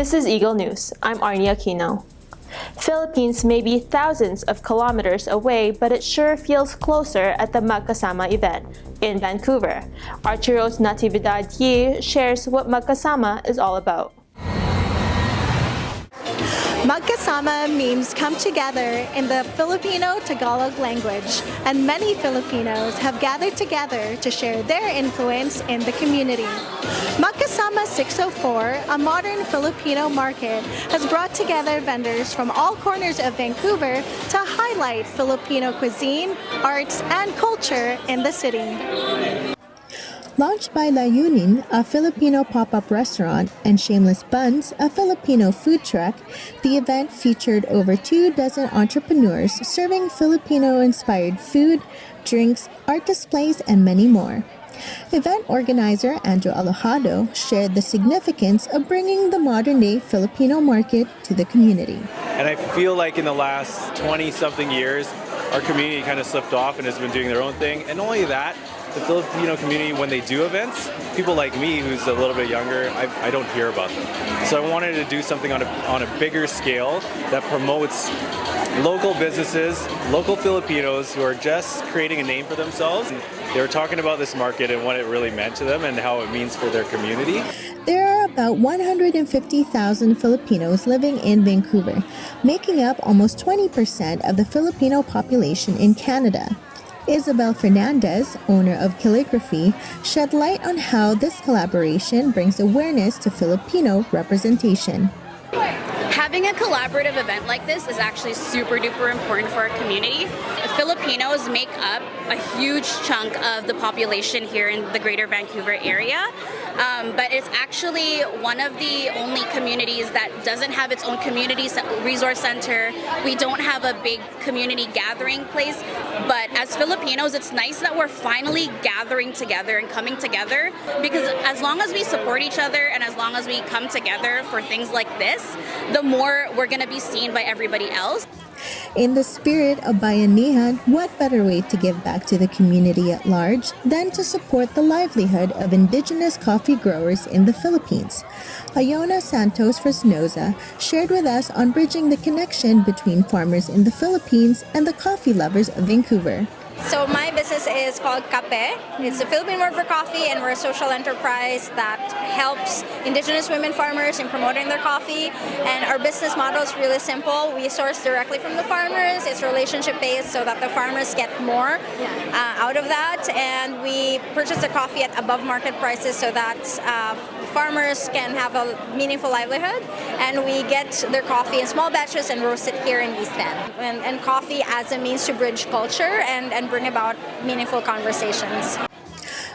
This is Eagle News. I'm Arnie Aquino. Philippines may be thousands of kilometers away, but it sure feels closer at the Magkasama event in Vancouver. Archiros Natividad Yi shares what Magkasama is all about. Magkasama means come together in the Filipino Tagalog language, and many Filipinos have gathered together to share their influence in the community. Magkasama 604, a modern Filipino market, has brought together vendors from all corners of Vancouver to highlight Filipino cuisine, arts, and culture in the city. Launched by Layunin, a Filipino pop-up restaurant, and Shameless Buns, a Filipino food truck, the event featured over 24 entrepreneurs serving Filipino-inspired food, drinks, art displays, and many more. Event organizer Andrew Alojado shared the significance of bringing the modern-day Filipino market to the community. And I feel like in the last 20-something years, our community kind of slipped off and has been doing their own thing. And not only that, the Filipino community, when they do events, people like me, who's a little bit younger, I don't hear about them. So I wanted to do something on a bigger scale that promotes local businesses, local Filipinos who are just creating a name for themselves. They were talking about this market and what it really meant to them and how it means for their community. There are about 150,000 Filipinos living in Vancouver, making up almost 20% of the Filipino population in Canada. Isabel Fernandez, owner of Calligraphy, shed light on how this collaboration brings awareness to Filipino representation. Having a collaborative event like this is actually super duper important for our community. Filipinos make up a huge chunk of the population here in the greater Vancouver area, but it's actually one of the only communities that doesn't have its own community resource center. We don't have a big community gathering place, but as Filipinos, it's nice that we're finally gathering together and coming together, because as long as we support each other and as long as we come together for things like this, the more we're going to be seen by everybody else. In the spirit of Bayanihan, what better way to give back to the community at large than to support the livelihood of indigenous coffee growers in the Philippines? Iona Santos Fresnoza shared with us on bridging the connection between farmers in the Philippines and the coffee lovers of Vancouver. So my business is called Kape. It's a Philippine word for coffee, and we're a social enterprise that helps indigenous women farmers in promoting their coffee. And our business model is really simple. We source directly from the farmers. It's relationship based so that the farmers get more out of that. And we purchase the coffee at above market prices so that farmers can have a meaningful livelihood. And we get their coffee in small batches and roast it here in East End. And coffee as a means to bridge culture and bring about meaningful conversations.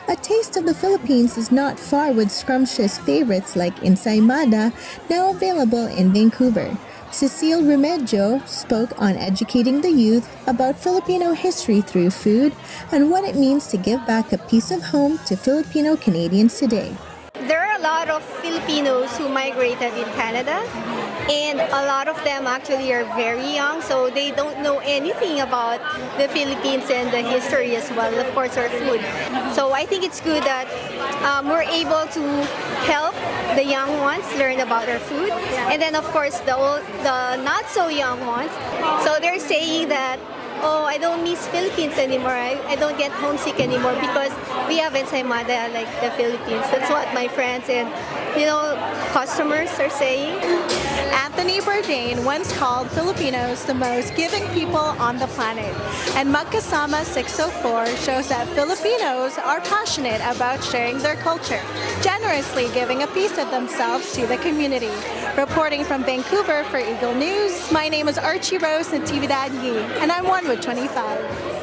A taste of the Philippines is not far with scrumptious favorites like ensaymada, now available in Vancouver. Cecile Remedio spoke on educating the youth about Filipino history through food and what it means to give back a piece of home to Filipino Canadians today. There are a lot of Filipinos who migrated in Canada, and a lot of them actually are very young, so they don't know anything about the Philippines and the history as well, of course, our food. So I think it's good that we're able to help the young ones learn about our food, and then of course the not so young ones. So they're saying that, oh, I don't miss Philippines anymore. I don't get homesick anymore because we have ensaymada like the Philippines. That's what my friends and, customers are saying. Anthony Bourdain once called Filipinos the most giving people on the planet. And Magkasama 604 shows that Filipinos are passionate about sharing their culture, generously giving a piece of themselves to the community. Reporting from Vancouver for Eagle News, my name is Archiros Natividad Yi, and I'm 1 with 25.